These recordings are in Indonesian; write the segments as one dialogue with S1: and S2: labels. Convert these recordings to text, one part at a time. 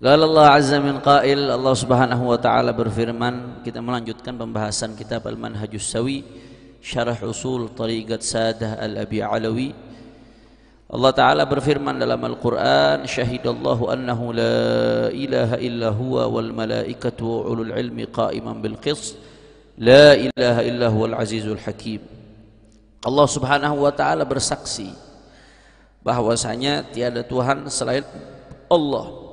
S1: Qala Allah azza min qail, Allah Subhanahu wa taala berfirman, kita melanjutkan pembahasan kitab Al-Manhajus Sawi Syarah Usul Tariqat Sadah Al-Abi Alawi. Allah taala berfirman dalam Al-Qur'an, syahidallahu annahu la ilaha illa huwa wal malaikatu wa ulul ilmi qa'iman bil qist la ilaha illa huwal azizul hakim. Allah Subhanahu wa taala bersaksi bahwasanya tiada Tuhan selain Allah.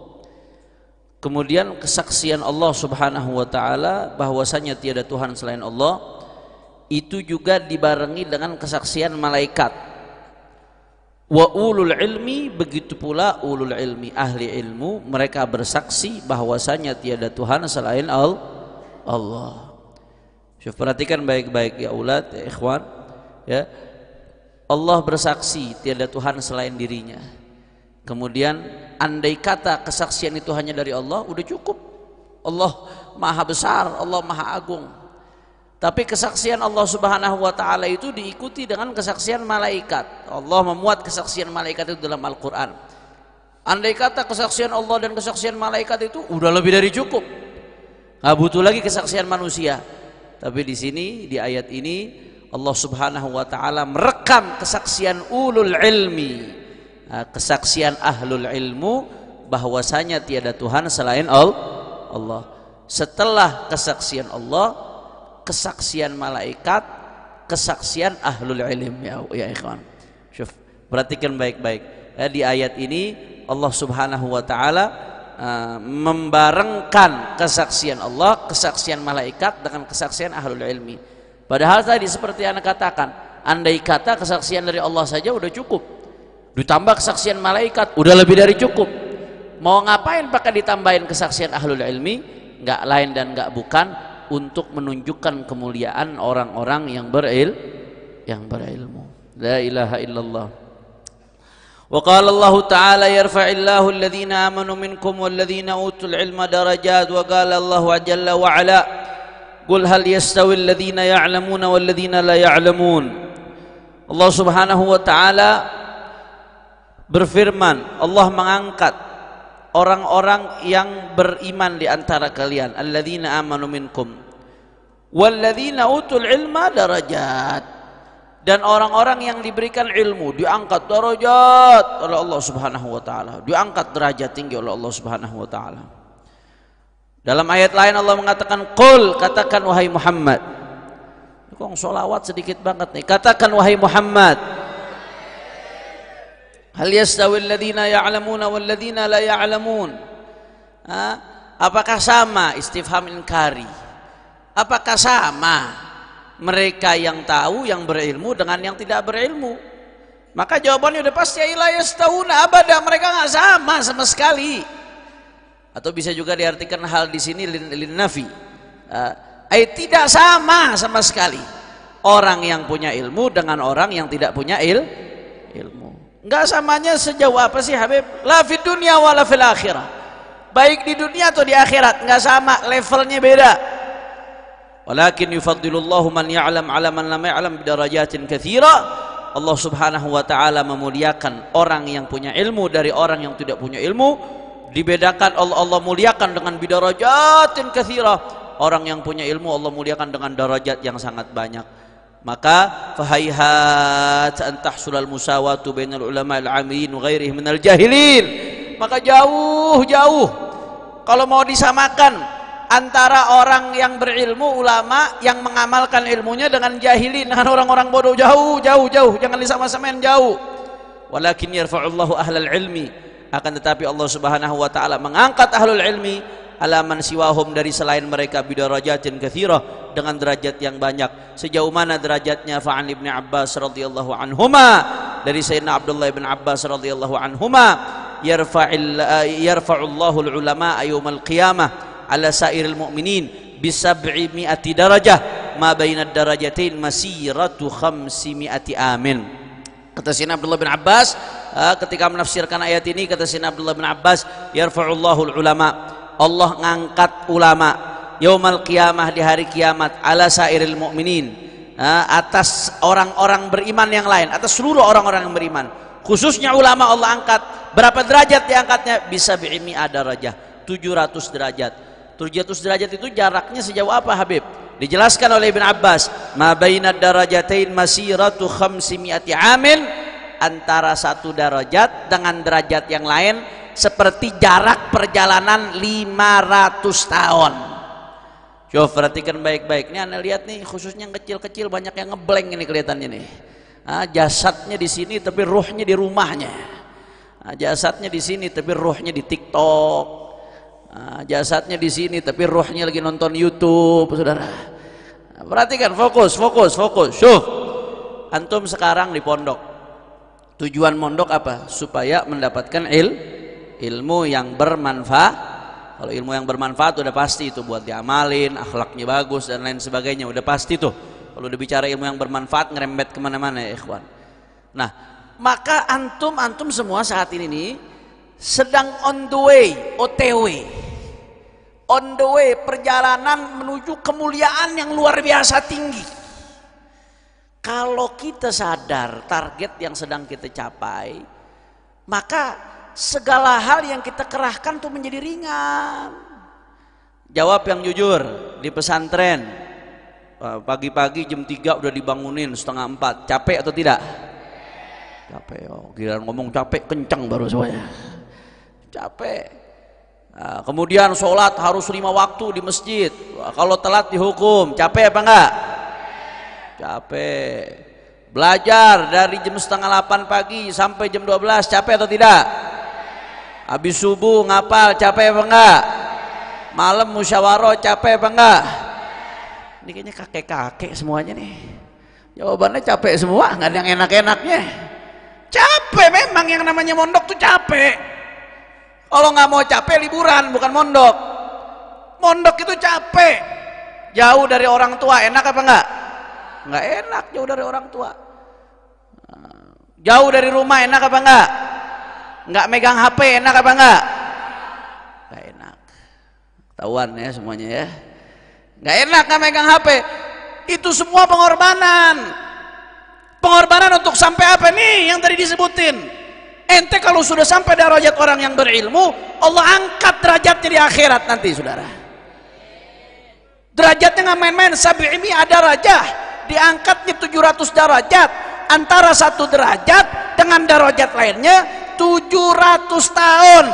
S1: Kemudian kesaksian Allah Subhanahu wa taala bahwasanya tiada Tuhan selain Allah itu juga dibarengi dengan kesaksian malaikat. Wa ulul ilmi, begitu pula ulul ilmi, ahli ilmu, mereka bersaksi bahwasanya tiada Tuhan selain Allah. Perhatikan baik-baik ya ulad, ya ikhwan, ya. Allah bersaksi tiada Tuhan selain dirinya. Kemudian andai kata kesaksian itu hanya dari Allah, udah cukup. Allah maha besar, Allah maha agung. Tapi kesaksian Allah Subhanahu wa taala itu diikuti dengan kesaksian malaikat. Allah memuat kesaksian malaikat itu dalam Al-Qur'an. Andai kata kesaksian Allah dan kesaksian malaikat itu udah lebih dari cukup. Nggak butuh lagi kesaksian manusia. Tapi di sini di ayat ini Allah Subhanahu wa taala merekam kesaksian ulul ilmi, kesaksian ahlul ilmu bahwasanya tiada Tuhan selain Allah. Setelah kesaksian Allah, kesaksian malaikat, kesaksian ahlul ilm, ya ikhwan. Perhatikan baik-baik. Di ayat ini Allah Subhanahu wa taala membarengkan kesaksian Allah, kesaksian malaikat dengan kesaksian ahlul ilmi. Padahal tadi seperti yang Anda katakan, andai kata kesaksian dari Allah saja udah cukup, ditambah kesaksian malaikat udah lebih dari cukup. Mau ngapain pakai ditambahin kesaksian ahlul ilmi? Nggak lain dan nggak bukan untuk menunjukkan kemuliaan orang-orang yang berilmu. La ilaha illallah. Wa qala Allah ta'ala yarfa'illahu alladhina amanu minkum walladhina utul ilma darajat, wa qala Allah jalla wa ala qul hal yastawi alladhina ya'lamuna walladhina la ya'lamun. Allah Subhanahu wa ta'ala berfirman, Allah mengangkat orang-orang yang beriman di antara kalian, alladzina amanu minkum walladzina utul ilma darajat, dan orang-orang yang diberikan ilmu diangkat darajat oleh Allah Subhanahu wa taala, diangkat derajat tinggi oleh Allah Subhanahu wa taala. Dalam ayat lain Allah mengatakan, qul, katakan wahai Muhammad. Kok sholawat sedikit banget nih. Katakan wahai Muhammad, hal yastawi alladhina ya'lamuna walladhina la ya'lamun. Apakah sama? Istifham inkari. Apakah sama mereka yang tahu, yang berilmu dengan yang tidak berilmu? Maka jawabannya udah pasti, la yastawuna abada, mereka nggak sama sekali. Atau bisa juga diartikan hal di sini lin nafi. Tidak sama sekali orang yang punya ilmu dengan orang yang tidak punya ilmu. Enggak samanya sejauh apa sih Habib? La fid dunya wala fil akhirah. Baik di dunia atau di akhirat enggak sama, levelnya beda. Walakin yufaddilullahu man ya'lam 'ala man lam ya'lam bidarajatin katsira. Allah Subhanahu wa taala memuliakan orang yang punya ilmu dari orang yang tidak punya ilmu. Dibedakan, Allah muliakan dengan bidarajatin katsira. Orang yang punya ilmu Allah muliakan dengan darajat yang sangat banyak. Maka fahayhat an tahsulal musawatu bainal ulama al-amilin wa ghairihim minal jahilin. Maka jauh kalau mau disamakan antara orang yang berilmu, ulama yang mengamalkan ilmunya, dengan jahilin, dengan orang-orang bodoh, jauh, jangan disama-samain, jauh. Walakin yarfa'ullahu ahlal ilmi, akan tetapi Allah Subhanahu wa taala mengangkat ahlul ilmi ala man siwahum, dari selain mereka, bidarajatin katsirah, dengan derajat yang banyak. Sejauh mana derajatnya? Fa'an ibn Abbas radhiyallahu anhuma, dari Sayyidina Abdullah ibn Abbas radhiyallahu anhuma, yarfa'ullahu al-ulama yaumal qiyamah ala sairil mu'minin bi 700 darajah ma bainad darajatain masiratu 500 amin. Kata Sayyidina Abdullah bin Abbas ketika menafsirkan ayat ini, kata Sayyidina Abdullah bin Abbas, yarfa'ullahu al-ulama, Allah ngangkat ulama yaumal qiyamah, di hari kiamat, ala sairil mu'minin, atas orang-orang beriman yang lain, atas seluruh orang-orang yang beriman. Khususnya ulama Allah angkat. Berapa derajat diangkatnya? Bisa bi'imi darajah, 700 derajat. 700 derajat itu jaraknya sejauh apa Habib? Dijelaskan oleh Ibn Abbas, ma baina darajatain masiratu 500 amin, antara satu derajat dengan derajat yang lain seperti jarak perjalanan 500 tahun. Coba perhatikan baik-baik. Ini Anda lihat nih, khususnya yang kecil-kecil banyak yang ngeblank ini kelihatannya nih. Jasadnya di sini tapi ruhnya di rumahnya. Jasadnya di sini tapi ruhnya di TikTok. Jasadnya di sini tapi ruhnya lagi nonton YouTube, saudara. Perhatikan, fokus. Syuf. Antum sekarang di pondok. Tujuan mondok apa? Supaya mendapatkan ilmu yang bermanfaat. Kalau ilmu yang bermanfaat udah pasti itu buat diamalin, akhlaknya bagus dan lain sebagainya, udah pasti tuh. Kalau udah bicara ilmu yang bermanfaat ngerembet kemana-mana ya ikhwan. Nah, maka antum semua saat ini nih sedang on the way, OTW, on the way, perjalanan menuju kemuliaan yang luar biasa tinggi. Kalau kita sadar target yang sedang kita capai, maka segala hal yang kita kerahkan tuh menjadi ringan. Jawab yang jujur, di pesantren pagi-pagi jam 3 udah dibangunin 3:30, capek atau tidak? Capek. Giliran ngomong capek kencang baru semuanya. Capek. Kemudian sholat harus 5 waktu di masjid. Kalau telat dihukum. Capek apa enggak? Capek. Belajar dari jam 7:30 pagi sampai jam 12. Capek atau tidak? Habis subuh ngapal. Capek apa enggak? Malam musyawarah. Capek apa enggak? Ini kayaknya kakek-kakek semuanya nih. Jawabannya capek semua. Nggak ada yang enak-enaknya. Capek memang, yang namanya mondok tuh capek. Kalau nggak mau capek liburan, bukan mondok. Mondok itu capek. Jauh dari orang tua, enak apa enggak? Enggak enak jauh dari orang tua. Jauh dari rumah, enak apa enggak? Enggak megang HP, enak apa enggak? Enggak enak. Ketahuan ya semuanya ya. Enggak enak enggak megang HP. Itu semua pengorbanan. Pengorbanan untuk sampai apa nih yang tadi disebutin? Ente kalau sudah sampai derajat orang yang berilmu, Allah angkat derajatnya di akhirat nanti, saudara. Derajatnya nggak main-main. Sabi'imi ada derajat, diangkatnya 700 derajat. Antara satu derajat dengan derajat lainnya 700 tahun.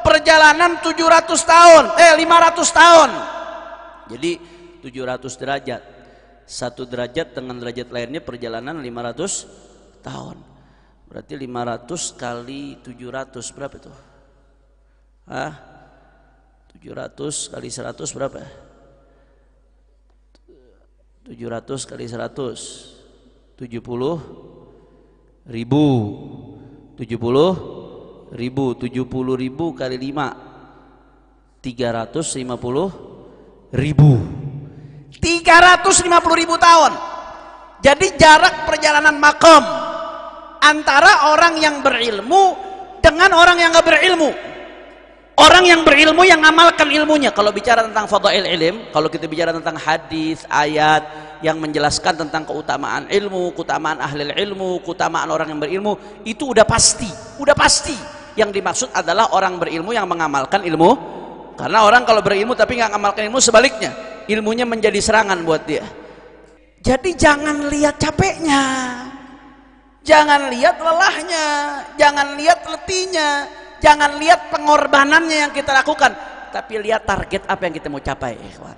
S1: Perjalanan 700 tahun, 500 tahun. Jadi 700 derajat. Satu derajat dengan derajat lainnya perjalanan 500 tahun. Berarti 500 kali 700 berapa itu? 700 kali 100 berapa? 700 kali 100 70.000. 70.000 kali 5 350.000. 350.000 tahun. Jadi jarak perjalanan makom antara orang yang berilmu dengan orang yang gak berilmu. Orang yang berilmu yang amalkan ilmunya. Kalau bicara tentang fadail ilm, kalau kita bicara tentang hadis, ayat yang menjelaskan tentang keutamaan ilmu, keutamaan ahli ilmu, keutamaan orang yang berilmu, itu udah pasti. Udah pasti. Yang dimaksud adalah orang berilmu yang mengamalkan ilmu. Karena orang kalau berilmu tapi nggak mengamalkan ilmu, sebaliknya ilmunya menjadi serangan buat dia. Jadi jangan lihat capeknya, jangan lihat lelahnya, jangan lihat letihnya, jangan lihat pengorbanannya yang kita lakukan, tapi lihat target apa yang kita mau capai, ikhwan.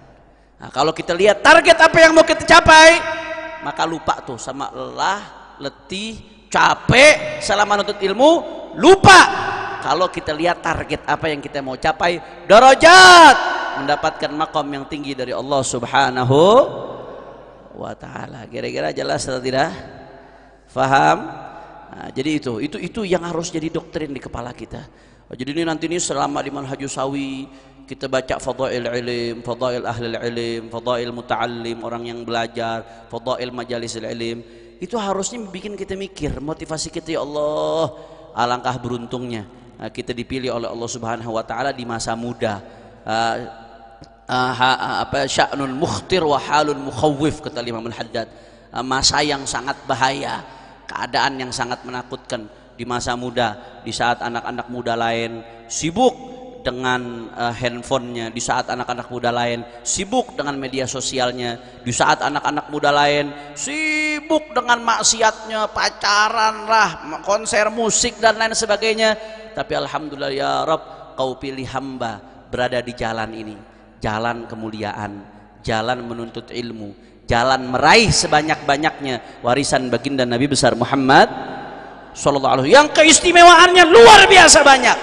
S1: Nah, kalau kita lihat target apa yang mau kita capai, maka lupa tuh sama lelah, letih, capek selama menuntut ilmu, lupa. Kalau kita lihat target apa yang kita mau capai, derajat, mendapatkan makom yang tinggi dari Allah Subhanahu wa ta'ala. Kira-kira jelas atau tidak? Faham? Nah, jadi itu yang harus jadi doktrin di kepala kita. Jadi ini nanti ini selama di Manhajus Sawi kita baca fadail ilm, fadail ahli ilm, fadail muta'allim, orang yang belajar, fadail majalis ilm. Itu harusnya bikin kita mikir, motivasi kita, ya Allah, alangkah beruntungnya kita dipilih oleh Allah Subhanahu wa ta'ala di masa muda. Sya'nun mukhtir wa halun mukhawwif, kata Imam Al-Haddad. Masa yang sangat bahaya, keadaan yang sangat menakutkan di masa muda, di saat anak-anak muda lain sibuk dengan handphonenya di saat anak-anak muda lain sibuk dengan media sosialnya, di saat anak-anak muda lain sibuk dengan maksiatnya, pacaran lah, konser musik dan lain sebagainya. Tapi alhamdulillah ya Rabb, kau pilih hamba berada di jalan ini, jalan kemuliaan, jalan menuntut ilmu, jalan meraih sebanyak-banyaknya warisan baginda Nabi besar Muhammad sallallahu alaihi wasallam yang keistimewaannya luar biasa banyak.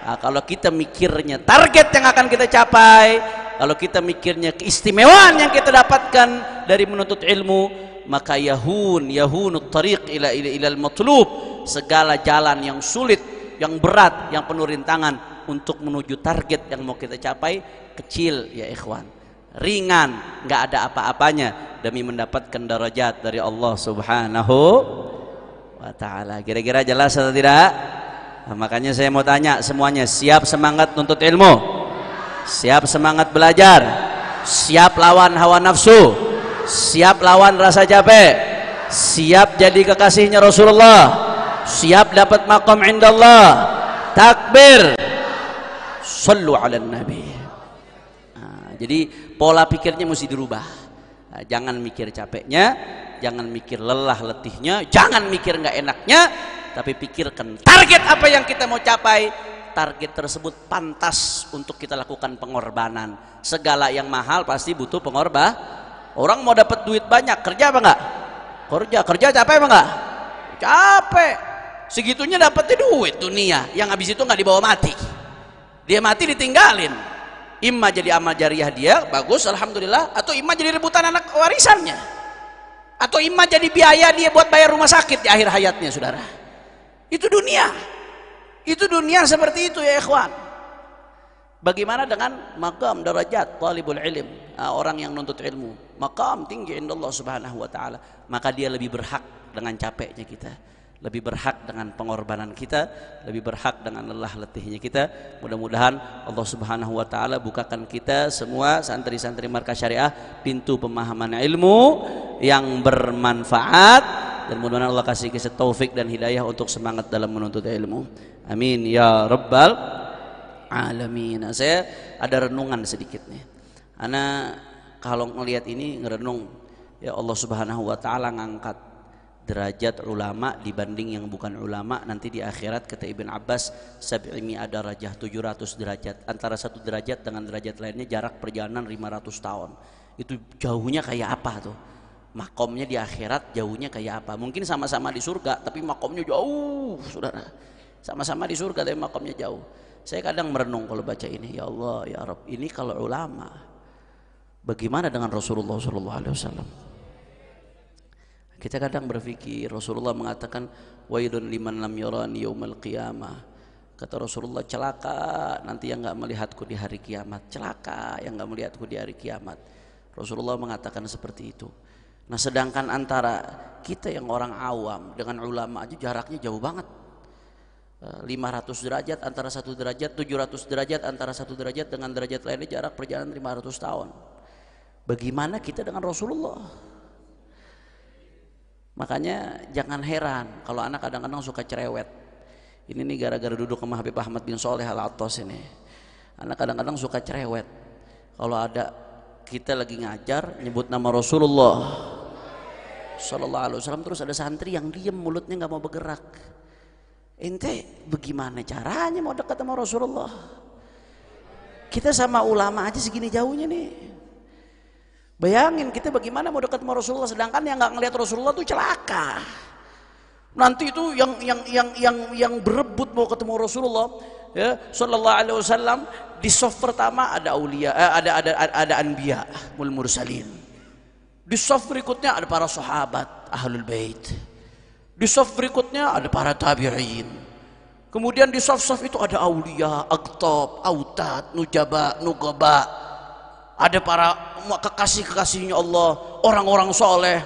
S1: Nah, kalau kita mikirnya target yang akan kita capai, kalau kita mikirnya keistimewaan yang kita dapatkan dari menuntut ilmu, maka yahunut tariq ilal matlub, segala jalan yang sulit, yang berat, yang penuh rintangan untuk menuju target yang mau kita capai kecil ya ikhwan, ringan, nggak ada apa-apanya demi mendapatkan darajat dari Allah Subhanahu wa ta'ala. Kira-kira jelas atau tidak? Nah, makanya saya mau tanya semuanya, siap semangat nuntut ilmu? Siap semangat belajar? Siap lawan hawa nafsu? Siap lawan rasa capek? Siap jadi kekasihnya Rasulullah? Siap dapat maqam indallah? Takbir, sallu ala nabi. Nah, jadi pola pikirnya mesti dirubah. Nah, jangan mikir capeknya, jangan mikir lelah letihnya, jangan mikir nggak enaknya, tapi pikirkan target apa yang kita mau capai. Target tersebut pantas untuk kita lakukan pengorbanan. Segala yang mahal pasti butuh pengorbanan. Orang mau dapat duit banyak, kerja apa enggak? Kerja capek apa enggak? Capek. Segitunya dapatnya duit dunia, yang habis itu nggak dibawa mati. Dia mati ditinggalin. Imma jadi amal jariah dia, bagus alhamdulillah, atau imma jadi rebutan anak warisannya, atau imma jadi biaya dia buat bayar rumah sakit di akhir hayatnya, saudara. Itu dunia seperti itu ya ikhwan. Bagaimana dengan maqam darajat talibul ilm, orang yang nuntut ilmu, maqam tinggi indallah subhanahu wa ta'ala, maka dia lebih berhak dengan capeknya kita, lebih berhak dengan pengorbanan kita, lebih berhak dengan lelah letihnya kita. Mudah-mudahan Allah Subhanahu wa taala bukakan kita semua santri-santri Markas Syariah pintu pemahaman ilmu yang bermanfaat, dan mudah-mudahan Allah kasih kita taufik dan hidayah untuk semangat dalam menuntut ilmu. Amin ya rabbal alamin. Nah, saya ada renungan sedikit nih. Ana kalau ngelihat ini ngerenung, ya Allah Subhanahu wa taala ngangkat derajat ulama dibanding yang bukan ulama. Nanti di akhirat kata Ibn Abbas, 700 darajah, 700 derajat. Antara satu derajat dengan derajat lainnya jarak perjalanan 500 tahun. Itu jauhnya kayak apa tuh? Makomnya di akhirat jauhnya kayak apa? Mungkin sama-sama di surga tapi makomnya jauh, saudara. Sama-sama di surga tapi makomnya jauh. Saya kadang merenung kalau baca ini, ya Allah ya Rabb, ini kalau ulama bagaimana dengan Rasulullah SAW? Kita kadang berpikir, Rasulullah mengatakan wailun liman lam yarani yaumal qiyamah. Kata Rasulullah, celaka nanti yang enggak melihatku di hari kiamat, celaka yang enggak melihatku di hari kiamat. Rasulullah mengatakan seperti itu. Nah, sedangkan antara kita yang orang awam dengan ulama aja jaraknya jauh banget. 500 derajat antara satu derajat, 700 derajat antara satu derajat dengan derajat lainnya jarak perjalanan 500 tahun. Bagaimana kita dengan Rasulullah? Makanya jangan heran kalau anak kadang-kadang suka cerewet. Ini nih gara-gara duduk sama Habib Ahmad bin Sholeh Al-Attas ini. Anak kadang-kadang suka cerewet. Kalau ada kita lagi ngajar nyebut nama Rasulullah sallallahu alaihi wasallam, terus ada santri yang diem mulutnya nggak mau bergerak. Ente bagaimana caranya mau dekat sama Rasulullah? Kita sama ulama aja segini jauhnya nih. Bayangin kita bagaimana mau dekat sama Rasulullah, sedangkan yang nggak ngelihat Rasulullah tuh celaka. Nanti itu yang berebut mau ketemu Rasulullah, ya sallallahu alaihi wasallam, di saf pertama ada aulia, ada anbiya mul mursalin. Di saf berikutnya ada para sahabat ahlul bait. Di saf berikutnya ada para tabi'in. Kemudian di saf-saf itu ada aulia, aqtab, autad, nujaba, nugaba. Ada para kekasih-kekasihnya Allah, orang-orang soleh.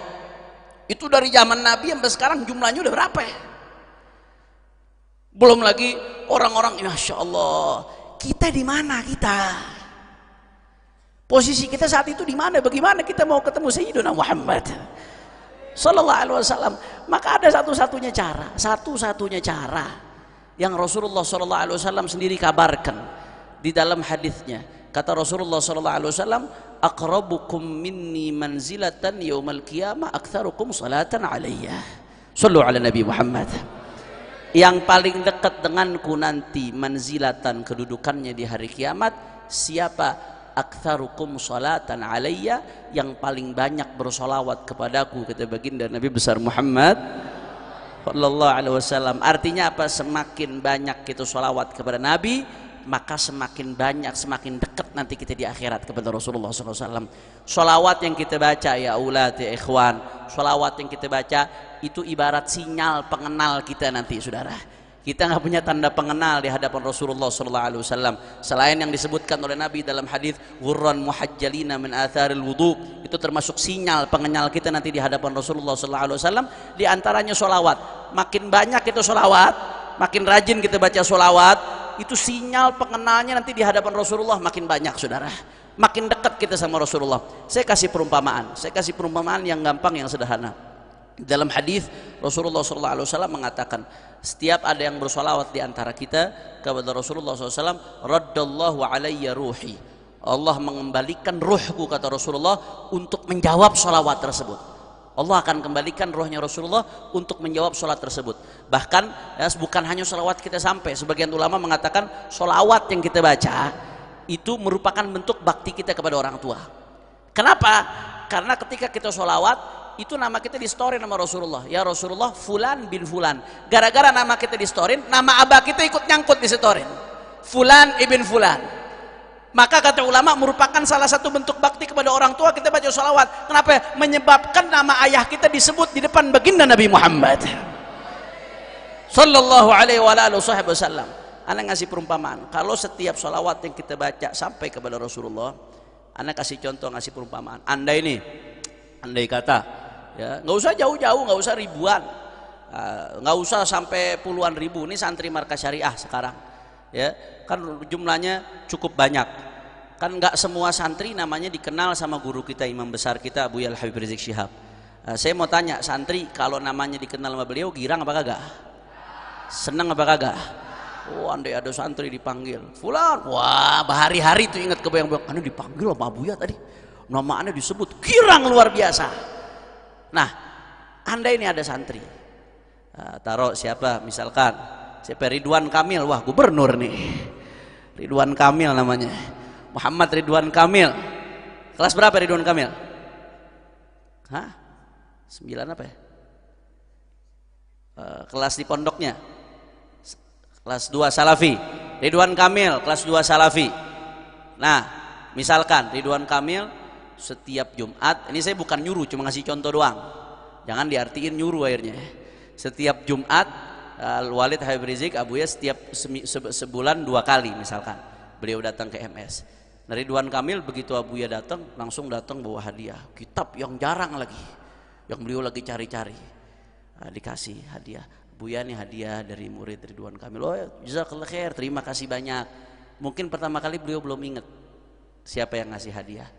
S1: Itu dari zaman Nabi sampai sekarang jumlahnya udah berapa ya? Belum lagi orang-orang, Masya Allah, kita di mana kita? Posisi kita saat itu di mana? Bagaimana kita mau ketemu Sayyidina Muhammad sallallahu alaihi wasallam? Maka ada satu-satunya cara yang Rasulullah sallallahu alaihi wasallam sendiri kabarkan. Di dalam hadisnya kata Rasulullah sallallahu alaihi wasallam, aqrabukum minni manzilatan yaumal qiyamah aktsarukum salatan alayya. Shallu ala Nabi Muhammad. Yang paling dekat denganku nanti manzilatan, kedudukannya di hari kiamat, siapa? Aktsarukum salatan alayya, yang paling banyak bersolawat kepadaku, kata baginda Nabi besar Muhammad sallallahu alaihi wasallam. Artinya apa? Semakin banyak kita solawat kepada Nabi, maka semakin banyak, semakin dekat nanti kita di akhirat kepada Rasulullah SAW. Sholawat yang kita baca, ya aulad, ya ikhwan, sholawat yang kita baca itu ibarat sinyal pengenal kita nanti, saudara. Kita nggak punya tanda pengenal di hadapan Rasulullah SAW selain yang disebutkan oleh Nabi dalam hadis ghurran muhajjalina min atharil wudu. Itu termasuk sinyal pengenal kita nanti di hadapan Rasulullah SAW. Di antaranya sholawat. Makin banyak kita sholawat, makin rajin kita baca sholawat, itu sinyal pengenalnya nanti di hadapan Rasulullah makin banyak, saudara. Makin dekat kita sama Rasulullah. Saya kasih perumpamaan yang gampang, yang sederhana. Dalam hadis Rasulullah SAW mengatakan, setiap ada yang bersolawat di antara kita kepada Rasulullah SAW, raddallahu alayya ruhi, Allah mengembalikan ruhku, kata Rasulullah, untuk menjawab solawat tersebut. Allah akan kembalikan rohnya Rasulullah untuk menjawab sholat tersebut. Bahkan ya, bukan hanya sholawat kita sampai, sebagian ulama mengatakan sholawat yang kita baca itu merupakan bentuk bakti kita kepada orang tua. Kenapa? Karena ketika kita sholawat itu nama kita di story nama Rasulullah, ya Rasulullah fulan bin fulan. Gara-gara nama kita di story, nama abah kita ikut nyangkut di story, fulan ibn fulan. Maka kata ulama merupakan salah satu bentuk bakti kepada orang tua kita baca sholawat. Kenapa? Menyebabkan nama ayah kita disebut di depan baginda Nabi Muhammad sallallahu alaihi wasallam. Ana ngasih perumpamaan, kalau setiap sholawat yang kita baca sampai kepada Rasulullah, ana kasih contoh, ngasih perumpamaan. Andai kata ya, nggak usah jauh-jauh, nggak usah ribuan, nggak usah sampai puluhan ribu. Ini santri markas syariah sekarang ya, kan jumlahnya cukup banyak, kan nggak semua santri namanya dikenal sama guru kita, imam besar kita Buya Habib Rizik Syihab. Saya mau tanya, santri kalau namanya dikenal sama beliau girang apa kagak? Seneng apa kagak? Oh, andai ada santri dipanggil fulan, wah berhari-hari tuh ingat kebayang-bayang, anu dipanggil sama Buya tadi, namanya disebut, girang luar biasa. Nah, andai ini ada santri, taruh siapa, misalkan siapa, Ridwan Kamil, wah gubernur nih, Ridwan Kamil namanya, Muhammad Ridwan Kamil. Kelas berapa Ridwan Kamil? Hah? 9 apa ya? Kelas di pondoknya kelas 2 Salafi. Ridwan Kamil kelas 2 Salafi. Nah, misalkan Ridwan Kamil setiap Jumat, ini saya bukan nyuruh, cuma ngasih contoh doang, jangan diartiin nyuruh akhirnya. Setiap Jumat Walid Habib Rizik Abuya setiap sebulan 2 kali misalkan beliau datang ke MS. Nah, Ridwan Kamil begitu Abuya datang, langsung datang bawa hadiah, kitab yang jarang lagi, yang beliau lagi cari-cari, dikasih hadiah. Buya nih hadiah dari murid Ridwan Kamil. Oh jazakallah khair, terima kasih banyak. Mungkin pertama kali beliau belum ingat siapa yang ngasih hadiah.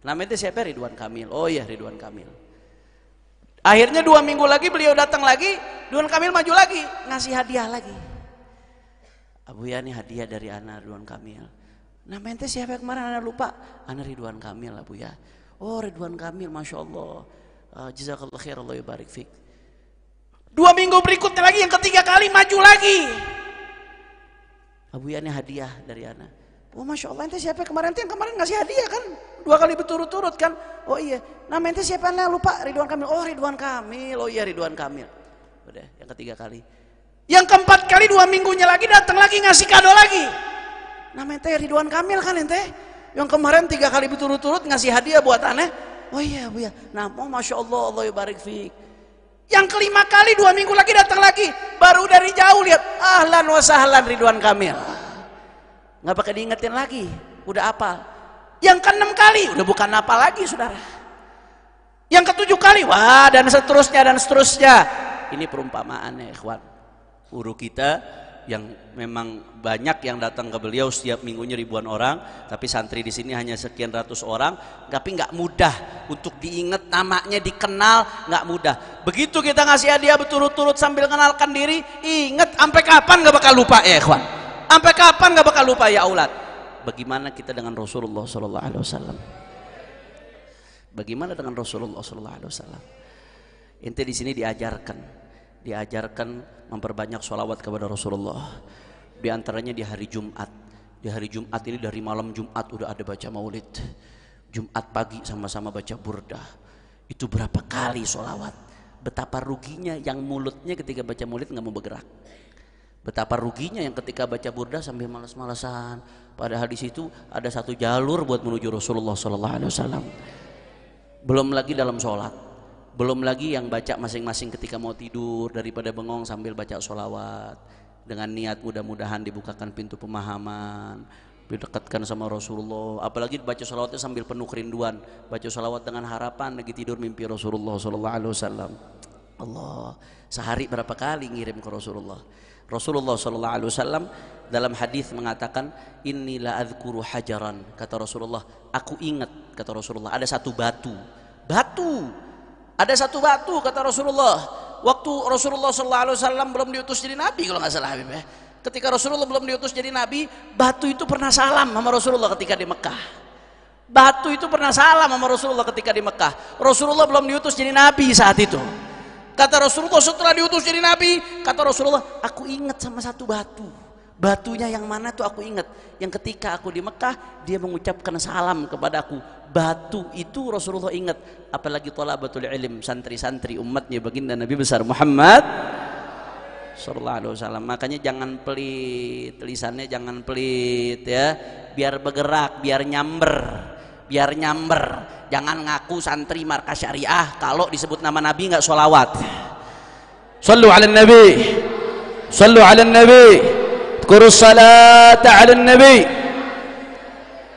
S1: Namanya siapa? Ridwan Kamil. Oh iya Ridwan Kamil. Akhirnya 2 minggu lagi beliau datang lagi, Ridwan Kamil maju lagi, ngasih hadiah lagi. Abuya nih hadiah dari ana Ridwan Kamil. Namanya siapa kemarin ana lupa? Ana Ridwan Kamil Abuya. Oh Ridwan Kamil, masya Allah. Jazakallah khair, Allah yubarik fik. 2 minggu berikutnya lagi, yang ketiga kali maju lagi. Abuya nih hadiah dari ana. Oh masya Allah, ente siapa kemarin? Yang kemarin ngasih hadiah kan 2 kali berturut-turut kan? Oh iya, nama ente siapa? Nah, lupa, Ridwan Kamil. Oh Ridwan Kamil, oh iya Ridwan Kamil. Udah, yang ketiga kali. Yang keempat kali 2 minggunya lagi datang lagi ngasih kado lagi. Nama ente Ridwan Kamil kan ente? Yang kemarin 3 kali berturut-turut ngasih hadiah buat aneh. Oh iya Bu ya. Nah, oh masya Allah, Allah yubarik fiik. Yang kelima kali 2 minggu lagi datang lagi, baru dari jauh lihat, ahlan wa sahlan Ridwan Kamil. Nggak pakai diingetin lagi, udah apal. Yang ke-6 kali udah bukan apal lagi, saudara. Yang ke-7 kali, wah, dan seterusnya. Ini perumpamaannya, ikhwan. Guru kita yang memang banyak yang datang ke beliau setiap minggunya ribuan orang, tapi santri di sini hanya sekian ratus orang, tapi nggak mudah untuk diingat namanya, dikenal, nggak mudah. Begitu kita ngasih hadiah berturut-turut sambil kenalkan diri, ingat sampai kapan nggak bakal lupa ya ikhwan, sampai kapan nggak bakal lupa ya aulad. bagaimana kita dengan Rasulullah sallallahu alaihi wasallam? Bagaimana dengan Rasulullah sallallahu alaihi wasallam? Ente di sini diajarkan memperbanyak sholawat kepada Rasulullah. Di antaranya di hari Jumat. Di hari Jumat ini dari malam Jumat udah ada baca maulid. Jumat pagi sama-sama baca burdah. Itu berapa kali sholawat? Betapa ruginya yang mulutnya ketika baca maulid nggak mau bergerak. Betapa ruginya yang ketika baca burdah sambil malas-malasan. Padahal di situ ada satu jalur buat menuju Rasulullah sallallahu alaihi wasallam. Belum lagi dalam sholat. Belum lagi yang baca masing-masing ketika mau tidur, daripada bengong sambil baca sholawat dengan niat mudah-mudahan dibukakan pintu pemahaman, didekatkan sama Rasulullah. Apalagi baca sholawatnya sambil penuh kerinduan, baca sholawat dengan harapan lagi tidur mimpi Rasulullah sallallahu alaihi wasallam. Allah, sehari berapa kali ngirim ke Rasulullah? Rasulullah sallallahu alaihi wasallam dalam hadis mengatakan, inilah adzkuru hajaran, kata Rasulullah, aku ingat, kata Rasulullah, ada satu batu. Ada satu batu, kata Rasulullah, waktu Rasulullah sallallahu alaihi wasallam belum diutus jadi nabi, kalau nggak salah Habib ya. Ketika Rasulullah belum diutus jadi nabi, batu itu pernah salam sama Rasulullah ketika di Mekah. Batu itu pernah salam sama Rasulullah ketika di Mekah. Rasulullah belum diutus jadi nabi saat itu. Kata Rasulullah setelah diutus jadi nabi, kata Rasulullah, aku ingat sama satu batu. Batunya yang mana tuh aku ingat, yang ketika aku di Mekah dia mengucapkan salam kepadaku. Batu itu Rasulullah ingat. Apalagi thalabatul ilm, santri-santri umatnya baginda Nabi besar Muhammad sallallahu alaihi wasallam. Makanya jangan pelit, lisannya jangan pelit ya, biar bergerak, biar nyamber. Jangan ngaku santri markas syariah kalau disebut nama Nabi nggak sholawat. Sallu ala Nabi, sallu ala Nabi, kurus salat ala Nabi.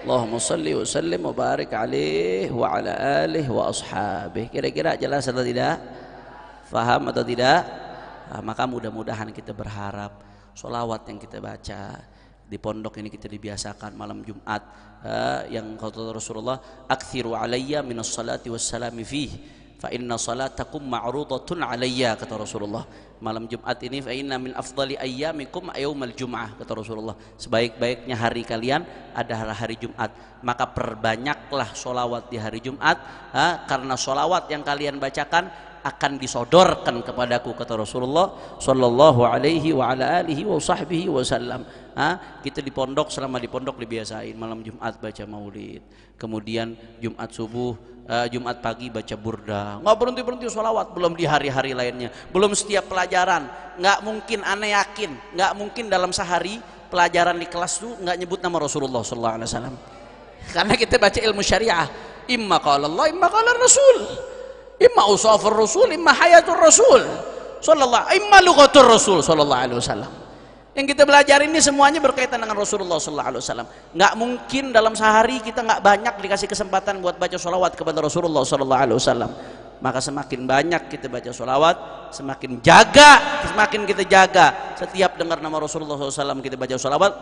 S1: Allahumma salli wa sallim wa barik alaihi wa ala alihi wa ashabih. Kira-kira jelas atau tidak? Faham atau tidak? Nah, maka mudah-mudahan kita berharap sholawat yang kita baca di pondok ini kita dibiasakan malam Jumat yang kata Rasulullah, aktsiru alayya minas salati wassalami fihi fa inna salatakum ma'rudatun alayya, kata Rasulullah. Malam Jumat ini fa inna min afdali ayyamikum yaumal jum'ah, kata Rasulullah. Sebaik-baiknya hari kalian adalah hari Jumat, maka perbanyaklah sholawat di hari Jumat karena sholawat yang kalian bacakan akan disodorkan kepadaku, kata Rasulullah sallallahu alaihi wa ala alihi wa sahbihi wasallam. Kita di pondok, selama di pondok dibiasain malam Jumat baca maulid, kemudian Jumat subuh, Jumat pagi baca burda, nggak berhenti sholawat. Belum di hari-hari lainnya, belum setiap pelajaran. Nggak mungkin, aneh yakin nggak mungkin dalam sehari pelajaran di kelas tuh nggak nyebut nama Rasulullah sallallahu alaihi wasallam. Karena kita baca ilmu syariah, imma qala Allah, imma qala Rasul, imma usafur Rasul, imma hayatur Rasul sallallahu, imma lughatur Rasul sallallahu alaihi wasallam. Yang kita belajar ini semuanya berkaitan dengan Rasulullah sallallahu alaihi wasallam. Nggak mungkin dalam sehari kita nggak banyak dikasih kesempatan buat baca sholawat kepada Rasulullah sallallahu alaihi wasallam. Maka semakin banyak kita baca sholawat, semakin kita jaga setiap dengar nama Rasulullah SAW kita baca sholawat,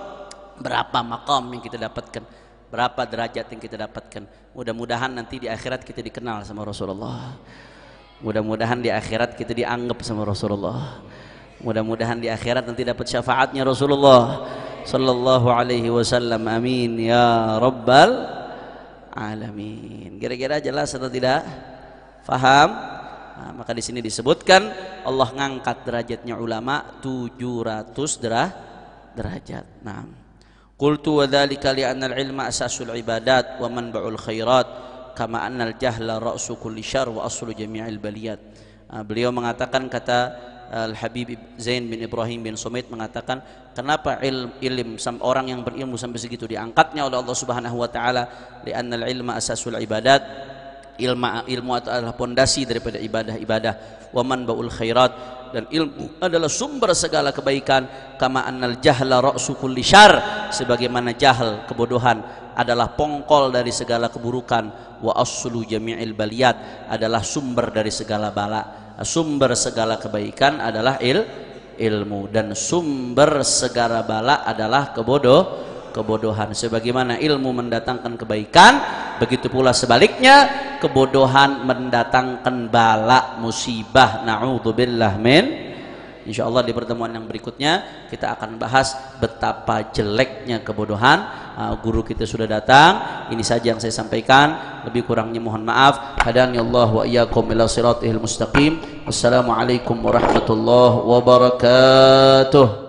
S1: berapa maqam yang kita dapatkan, berapa derajat yang kita dapatkan. Mudah-mudahan nanti di akhirat kita dikenal sama Rasulullah. Mudah-mudahan di akhirat kita dianggap sama Rasulullah. Mudah-mudahan di akhirat nanti dapat syafaatnya Rasulullah sallallahu alaihi wasallam. Amin ya rabbal alamin. Kira-kira jelas atau tidak? Faham? Nah, maka di sini disebutkan Allah ngangkat derajatnya ulama 700 derajat. Nah, qultu wa dzalika li anna al-ilma asasul ibadat wa manba'ul khairat kama anna al-jahla ra'su kulli syarr wa aslu jami'il baliyat. Beliau mengatakan, kata Al-Habib Zain bin Ibrahim bin Sumait mengatakan, kenapa ilm orang yang berilmu sampai segitu diangkatnya oleh Allah Subhanahu wa taala? Li'anna al-ilma asasul ibadat, ilmu adalah pondasi daripada ibadah-ibadah, wa manba'ul khairat, dan ilmu adalah sumber segala kebaikan, kama annal jahla ra'su kulli syarr, sebagaimana jahal, kebodohan adalah pongkol dari segala keburukan, wa aslu jami'il baliyat, adalah sumber dari segala bala. Sumber segala kebaikan adalah ilmu, dan sumber segala bala adalah kebodohan. Sebagaimana ilmu mendatangkan kebaikan, begitu pula sebaliknya kebodohan mendatangkan bala, musibah. Na'udzubillah min. Insyaallah di pertemuan yang berikutnya kita akan bahas betapa jeleknya kebodohan, guru kita sudah datang. Ini saja yang saya sampaikan, lebih kurangnya mohon maaf. Hadani Allah wa iyyakum ila siratal mustaqim. Wassalamualaikum warahmatullahi wabarakatuh.